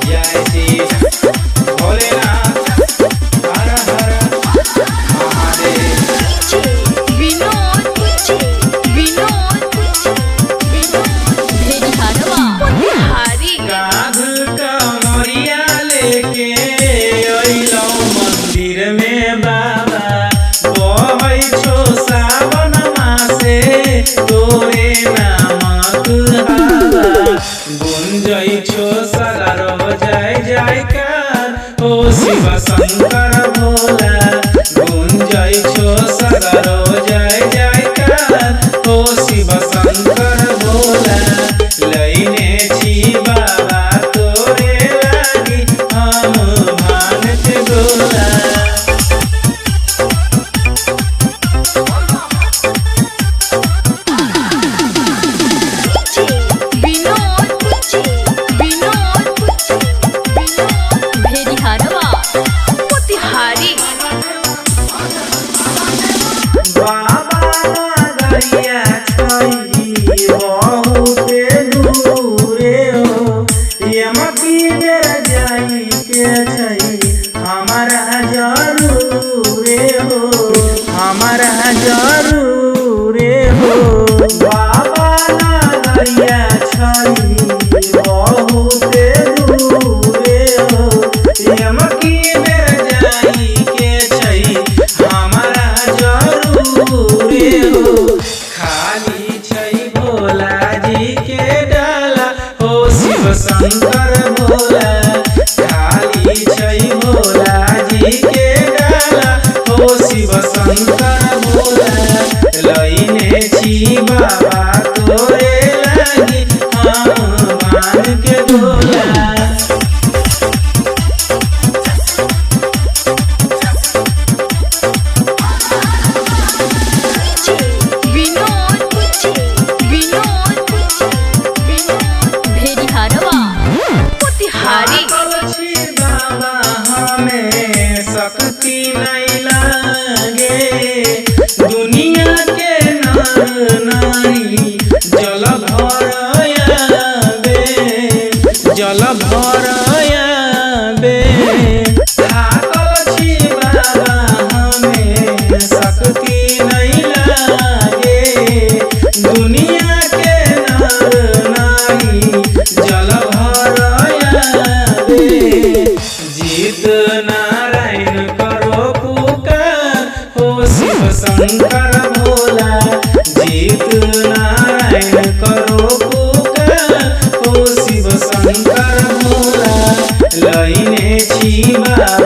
जय श्री भोलेनाथ हर हर महादेव। विनोद भेड़िहारवा मोतिहारी। कांध कमरिया लेके अइलौ मंदिर में बाबा, बहै छो सावन मासे तोरे नामक हवा। गुंजै छो सगरो जय जयकार ओ शिव शंकर भोला। गुंजै छो सगरो जय जयकार ओ शिव शंकर भोला। लइने छी बाबा तोरे लागी हम भान के गोला। भेड़िहारवा मोतिहारी। बाबा नगरिया छै बहुते दूरे हो। यमकी बेर जाई के छै हमारा जरूरे हो, हमारा जरूरे हो। बाबा नगरिया छै बहुते दूरे हो। यमकी बेर जाई के छै हमारा जरूरे हो। खाली छै भोला जी के डाला हो शिव शंकर भोला। खाली छै भोला जी के डाला हो शिव शंकर भोला। लइने छी बाबा तोरे लागी हम बांध के गोला। भेड़िहारवा मोतिहारी। छी बाबा हमें शक्ति नहीं लागे, दुनिया के नर नारी जल भर आवे, जल भर आवे। थाकल छी बाबा हमें शक्ति नहीं लागे, दुनिया के नर नारी जल भर आवे। जीत नारायण करो पुकार हो शिव शंकर भोला। जीत नारायण करो पुकार हो शिव शंकर भोला। लइने छी बाबा